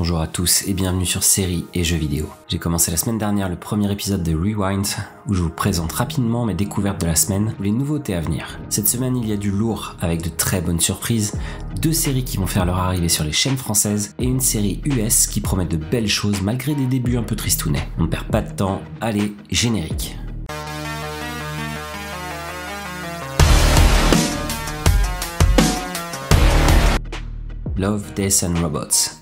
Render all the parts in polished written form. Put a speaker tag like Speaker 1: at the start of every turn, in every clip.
Speaker 1: Bonjour à tous et bienvenue sur Séries et Jeux vidéo. J'ai commencé la semaine dernière le premier épisode de Rewind où je vous présente rapidement mes découvertes de la semaine ou les nouveautés à venir. Cette semaine il y a du lourd avec de très bonnes surprises, 2 séries qui vont faire leur arrivée sur les chaînes françaises et une série US qui promet de belles choses malgré des débuts un peu tristounets. On ne perd pas de temps, allez, générique. Love, Death and Robots.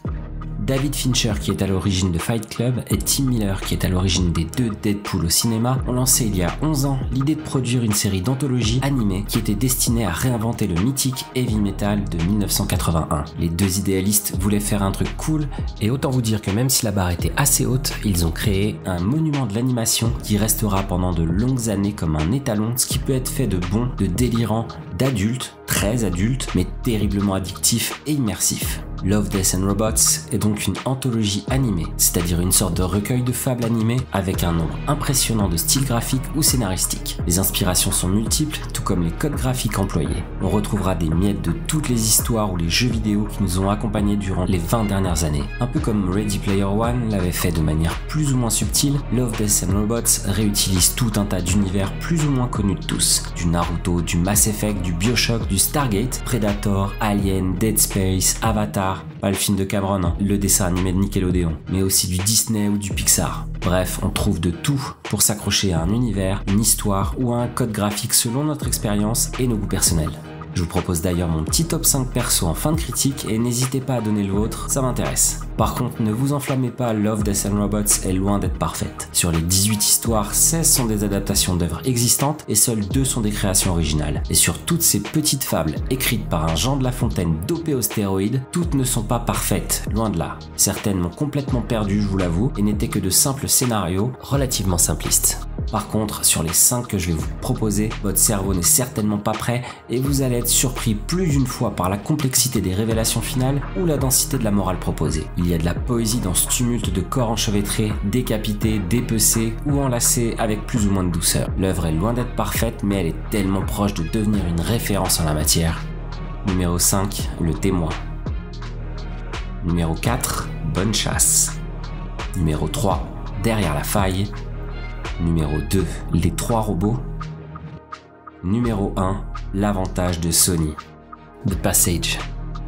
Speaker 1: David Fincher, qui est à l'origine de Fight Club, et Tim Miller, qui est à l'origine des 2 Deadpool au cinéma, ont lancé il y a 11 ans l'idée de produire une série d'anthologie animée qui était destinée à réinventer le mythique heavy metal de 1981. Les 2 idéalistes voulaient faire un truc cool, et autant vous dire que même si la barre était assez haute, ils ont créé un monument de l'animation qui restera pendant de longues années comme un étalon, ce qui peut être fait de bon, de délirant, d'adulte, très adulte, mais terriblement addictif et immersif. Love, Death and Robots est donc une anthologie animée, c'est-à-dire une sorte de recueil de fables animées avec un nombre impressionnant de styles graphiques ou scénaristiques. Les inspirations sont multiples, tout comme les codes graphiques employés. On retrouvera des miettes de toutes les histoires ou les jeux vidéo qui nous ont accompagnés durant les 20 dernières années. Un peu comme Ready Player One l'avait fait de manière plus ou moins subtile, Love, Death and Robots réutilise tout un tas d'univers plus ou moins connus de tous. Du Naruto, du Mass Effect, du Bioshock, du Stargate, Predator, Alien, Dead Space, Avatar, pas le film de Cameron, hein, le dessin animé de Nickelodeon, mais aussi du Disney ou du Pixar. Bref, on trouve de tout pour s'accrocher à un univers, une histoire ou à un code graphique selon notre expérience et nos goûts personnels. Je vous propose d'ailleurs mon petit top 5 perso en fin de critique et n'hésitez pas à donner le vôtre, ça m'intéresse. Par contre, ne vous enflammez pas, Love, Death and Robots est loin d'être parfaite. Sur les 18 histoires, 16 sont des adaptations d'œuvres existantes et seules 2 sont des créations originales. Et sur toutes ces petites fables écrites par un Jean de La Fontaine dopé aux stéroïdes, toutes ne sont pas parfaites, loin de là. Certaines m'ont complètement perdu, je vous l'avoue, et n'étaient que de simples scénarios relativement simplistes. Par contre, sur les 5 que je vais vous proposer, votre cerveau n'est certainement pas prêt et vous allez être surpris plus d'une fois par la complexité des révélations finales ou la densité de la morale proposée. Il y a de la poésie dans ce tumulte de corps enchevêtrés, décapités, dépecés ou enlacés avec plus ou moins de douceur. L'œuvre est loin d'être parfaite, mais elle est tellement proche de devenir une référence en la matière. Numéro 5, Le Témoin. Numéro 4, Bonne Chasse. Numéro 3, Derrière la faille. Numéro 2, Les 3 robots. Numéro 1, L'avantage de Sony. The Passage.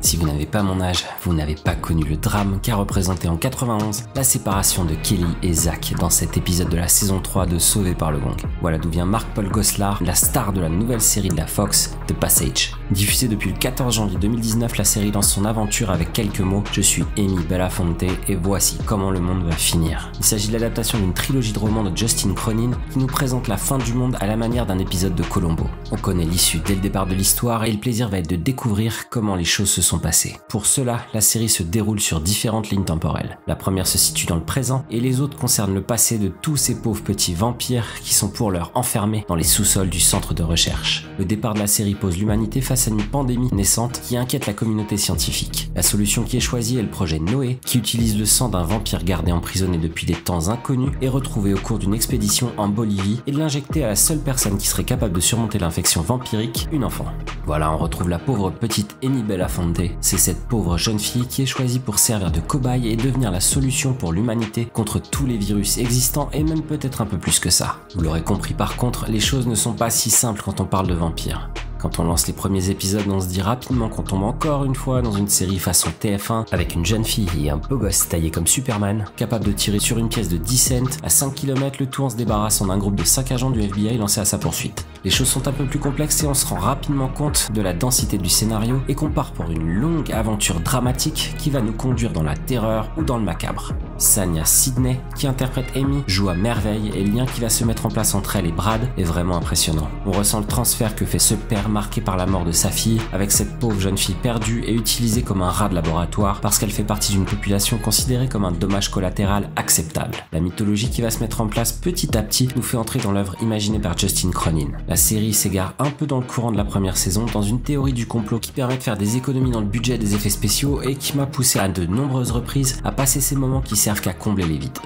Speaker 1: Si vous n'avez pas mon âge, vous n'avez pas connu le drame qu'a représenté en 91 la séparation de Kelly et Zach dans cet épisode de la saison 3 de Sauvé par le Gong. Voilà d'où vient Mark-Paul Gosselaar, la star de la nouvelle série de la Fox, The Passage. Diffusée depuis le 14 janvier 2019, la série lance son aventure avec quelques mots « Je suis Amy Belafonte et voici comment le monde va finir ». Il s'agit de l'adaptation d'une trilogie de romans de Justin Cronin qui nous présente la fin du monde à la manière d'un épisode de Columbo. On connaît l'issue dès le départ de l'histoire et le plaisir va être de découvrir comment les choses se sont passées. Pour cela, la série se déroule sur différentes lignes temporelles. La première se situe dans le présent et les autres concernent le passé de tous ces pauvres petits vampires qui sont pour l'heure enfermés dans les sous-sols du centre de recherche. Le départ de la série pose l'humanité face à une pandémie naissante qui inquiète la communauté scientifique. La solution qui est choisie est le projet Noé, qui utilise le sang d'un vampire gardé emprisonné depuis des temps inconnus et retrouvé au cours d'une expédition en Bolivie et de l'injecter à la seule personne qui serait capable de surmonter l'infection vampirique, une enfant. Voilà, on retrouve la pauvre petite Amy Belafonte. C'est cette pauvre jeune fille qui est choisie pour servir de cobaye et devenir la solution pour l'humanité contre tous les virus existants et même peut-être un peu plus que ça. Vous l'aurez compris par contre, les choses ne sont pas si simples quand on parle de vampires. Quand on lance les premiers épisodes, on se dit rapidement qu'on tombe encore une fois dans une série façon TF1 avec une jeune fille et un beau gosse taillé comme Superman, capable de tirer sur une pièce de 10 cents à 5 km, le tout en se débarrassant d'un groupe de 5 agents du FBI lancés à sa poursuite. Les choses sont un peu plus complexes et on se rend rapidement compte de la densité du scénario et qu'on part pour une longue aventure dramatique qui va nous conduire dans la terreur ou dans le macabre. Sanya Sidney, qui interprète Amy, joue à merveille et le lien qui va se mettre en place entre elle et Brad est vraiment impressionnant. On ressent le transfert que fait ce père marqué par la mort de sa fille, avec cette pauvre jeune fille perdue et utilisée comme un rat de laboratoire parce qu'elle fait partie d'une population considérée comme un dommage collatéral acceptable. La mythologie qui va se mettre en place petit à petit nous fait entrer dans l'œuvre imaginée par Justin Cronin. La série s'égare un peu dans le courant de la première saison, dans une théorie du complot qui permet de faire des économies dans le budget des effets spéciaux et qui m'a poussé à de nombreuses reprises à passer ces moments qui servent qu'à combler les vides.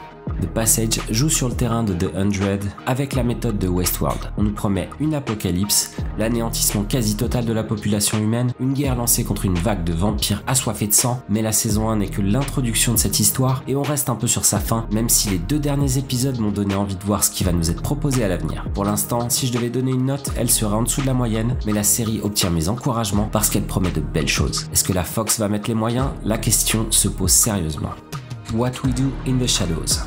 Speaker 1: The Passage joue sur le terrain de The 100 avec la méthode de Westworld. On nous promet une apocalypse, l'anéantissement quasi total de la population humaine, une guerre lancée contre une vague de vampires assoiffés de sang, mais la saison 1 n'est que l'introduction de cette histoire et on reste un peu sur sa fin, même si les 2 derniers épisodes m'ont donné envie de voir ce qui va nous être proposé à l'avenir. Pour l'instant, si je devais donner une note, elle serait en dessous de la moyenne, mais la série obtient mes encouragements parce qu'elle promet de belles choses. Est-ce que la Fox va mettre les moyens? La question se pose sérieusement. What We Do in the Shadows.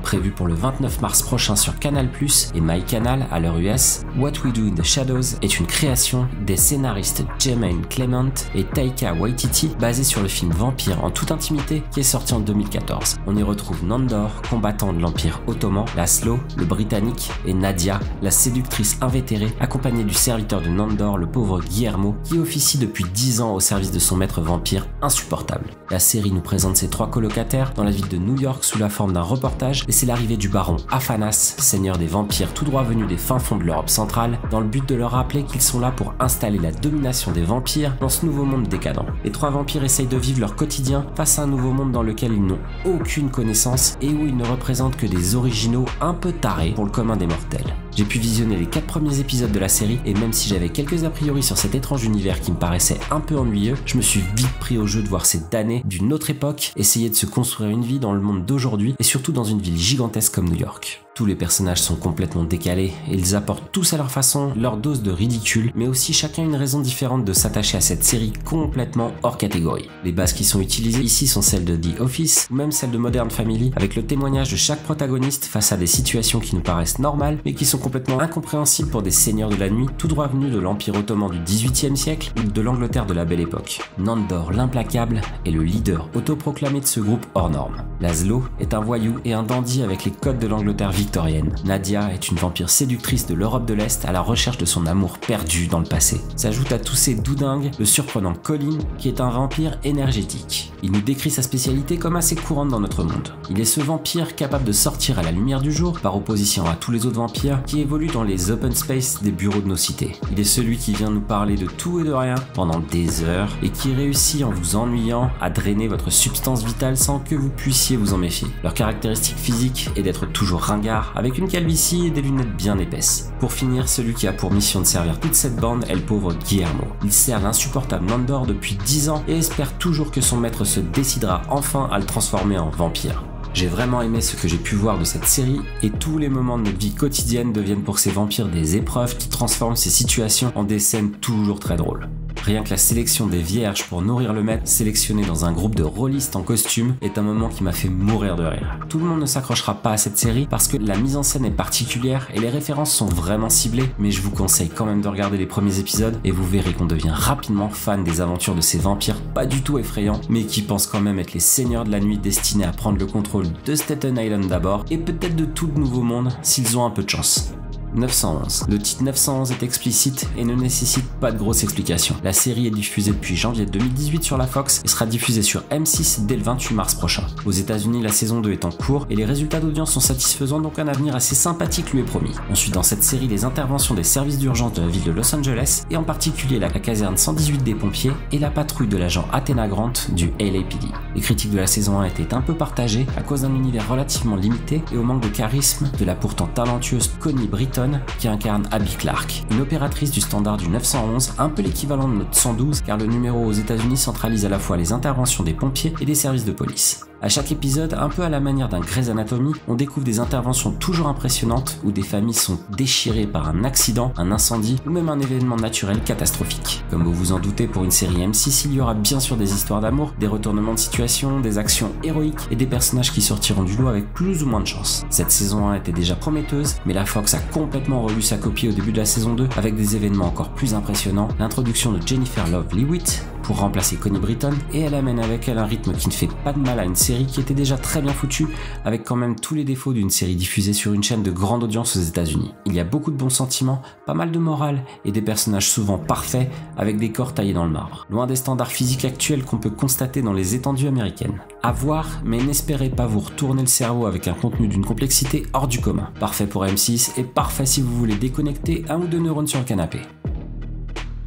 Speaker 1: Prévu pour le 29 mars prochain sur Canal+ et MyCanal à l'heure US, What We Do in the Shadows est une création des scénaristes Jemaine Clement et Taika Waititi basée sur le film Vampire en toute intimité qui est sorti en 2014. On y retrouve Nandor, combattant de l'Empire ottoman, Laszlo, le britannique, et Nadia, la séductrice invétérée, accompagnée du serviteur de Nandor, le pauvre Guillermo, qui officie depuis 10 ans au service de son maître vampire insupportable. La série nous présente ses 3 colocataires dans la ville de New York sous la forme d'un reportage et c'est l'arrivée du baron Aphanas, seigneur des vampires tout droit venu des fins fonds de l'Europe centrale, dans le but de leur rappeler qu'ils sont là pour installer la domination des vampires dans ce nouveau monde décadent. Les 3 vampires essayent de vivre leur quotidien face à un nouveau monde dans lequel ils n'ont aucune connaissance et où ils ne représentent que des originaux un peu tarés pour le commun des mortels. J'ai pu visionner les 4 premiers épisodes de la série et même si j'avais quelques a priori sur cet étrange univers qui me paraissait un peu ennuyeux, je me suis vite pris au jeu de voir ces damnés d'une autre époque essayer de se construire une vie dans le monde d'aujourd'hui et surtout dans une ville gigantesque comme New York. Tous les personnages sont complètement décalés et ils apportent tous à leur façon leur dose de ridicule, mais aussi chacun une raison différente de s'attacher à cette série complètement hors catégorie. Les bases qui sont utilisées ici sont celles de The Office ou même celles de Modern Family, avec le témoignage de chaque protagoniste face à des situations qui nous paraissent normales mais qui sont complètement incompréhensibles pour des seigneurs de la nuit tout droit venus de l'Empire ottoman du XVIIIe siècle ou de l'Angleterre de la Belle Époque. Nandor l'implacable est le leader autoproclamé de ce groupe hors norme. Laszlo est un voyou et un dandy avec les codes de l'Angleterre victorienne. Nadia est une vampire séductrice de l'Europe de l'Est à la recherche de son amour perdu dans le passé. S'ajoute à tous ces doudingues le surprenant Colin qui est un vampire énergétique. Il nous décrit sa spécialité comme assez courante dans notre monde. Il est ce vampire capable de sortir à la lumière du jour par opposition à tous les autres vampires qui évoluent dans les open space des bureaux de nos cités. Il est celui qui vient nous parler de tout et de rien pendant des heures et qui réussit en vous ennuyant à drainer votre substance vitale sans que vous puissiez vous en méfier. Leur caractéristique physique est d'être toujours ringard avec une calvitie et des lunettes bien épaisses. Pour finir, celui qui a pour mission de servir toute cette bande est le pauvre Guillermo. Il sert l'insupportable Nandor depuis 10 ans et espère toujours que son maître se décidera enfin à le transformer en vampire. J'ai vraiment aimé ce que j'ai pu voir de cette série et tous les moments de notre vie quotidienne deviennent pour ces vampires des épreuves qui transforment ces situations en des scènes toujours très drôles. Rien que la sélection des vierges pour nourrir le maître sélectionné dans un groupe de rôlistes en costume est un moment qui m'a fait mourir de rire. Tout le monde ne s'accrochera pas à cette série parce que la mise en scène est particulière et les références sont vraiment ciblées, mais je vous conseille quand même de regarder les premiers épisodes et vous verrez qu'on devient rapidement fan des aventures de ces vampires pas du tout effrayants, mais qui pensent quand même être les seigneurs de la nuit destinés à prendre le contrôle de Staten Island d'abord et peut-être de tout le nouveau monde s'ils ont un peu de chance. 911. Le titre 911 est explicite et ne nécessite pas de grosses explications. La série est diffusée depuis janvier 2018 sur la Fox et sera diffusée sur M6 dès le 28 mars prochain. Aux États-Unis, la saison 2 est en cours et les résultats d'audience sont satisfaisants, donc un avenir assez sympathique lui est promis. On suit dans cette série les interventions des services d'urgence de la ville de Los Angeles et en particulier la caserne 118 des pompiers et la patrouille de l'agent Athena Grant du LAPD. Les critiques de la saison 1 étaient un peu partagées à cause d'un univers relativement limité et au manque de charisme de la pourtant talentueuse Connie Britton qui incarne Abby Clark, une opératrice du standard du 911, un peu l'équivalent de notre 112 car le numéro aux États-Unis centralise à la fois les interventions des pompiers et des services de police. À chaque épisode, un peu à la manière d'un Grey's Anatomy, on découvre des interventions toujours impressionnantes où des familles sont déchirées par un accident, un incendie ou même un événement naturel catastrophique. Comme vous vous en doutez, pour une série M6, il y aura bien sûr des histoires d'amour, des retournements de situation, des actions héroïques et des personnages qui sortiront du lot avec plus ou moins de chance. Cette saison 1 était déjà prometteuse, mais la Fox a complètement revu sa copie au début de la saison 2 avec des événements encore plus impressionnants, l'introduction de Jennifer Love Hewitt pour remplacer Connie Britton et elle amène avec elle un rythme qui ne fait pas de mal à une série qui était déjà très bien foutue avec quand même tous les défauts d'une série diffusée sur une chaîne de grande audience aux États-Unis. Il y a beaucoup de bons sentiments, pas mal de morale et des personnages souvent parfaits avec des corps taillés dans le marbre. Loin des standards physiques actuels qu'on peut constater dans les étendues américaines. À voir, mais n'espérez pas vous retourner le cerveau avec un contenu d'une complexité hors du commun. Parfait pour M6 et parfait si vous voulez déconnecter un ou deux neurones sur le canapé.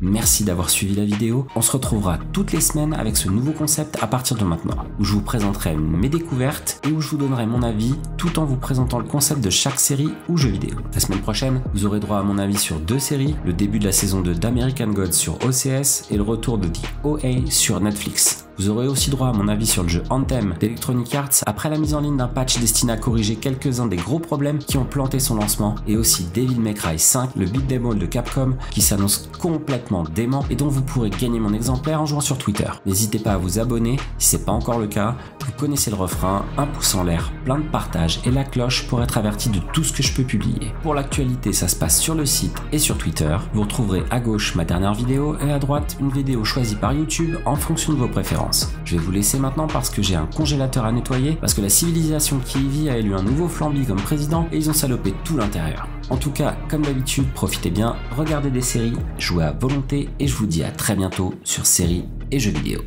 Speaker 1: Merci d'avoir suivi la vidéo. On se retrouvera toutes les semaines avec ce nouveau concept à partir de maintenant, où je vous présenterai mes découvertes et où je vous donnerai mon avis tout en vous présentant le concept de chaque série ou jeu vidéo. La semaine prochaine, vous aurez droit à mon avis sur 2 séries, le début de la saison 2 d'American Gods sur OCS et le retour de The OA sur Netflix. Vous aurez aussi droit à mon avis sur le jeu Anthem d'Electronic Arts après la mise en ligne d'un patch destiné à corriger quelques-uns des gros problèmes qui ont planté son lancement, et aussi Devil May Cry 5, le beat'em all de Capcom qui s'annonce complètement dément et dont vous pourrez gagner mon exemplaire en jouant sur Twitter. N'hésitez pas à vous abonner si c'est pas encore le cas. Vous connaissez le refrain, un pouce en l'air, plein de partage et la cloche pour être averti de tout ce que je peux publier. Pour l'actualité, ça se passe sur le site et sur Twitter. Vous retrouverez à gauche ma dernière vidéo et à droite une vidéo choisie par YouTube en fonction de vos préférences. Je vais vous laisser maintenant parce que j'ai un congélateur à nettoyer, parce que la civilisation qui y vit a élu un nouveau Flamby comme président et ils ont salopé tout l'intérieur. En tout cas, comme d'habitude, profitez bien, regardez des séries, jouez à volonté et je vous dis à très bientôt sur séries et jeux vidéo.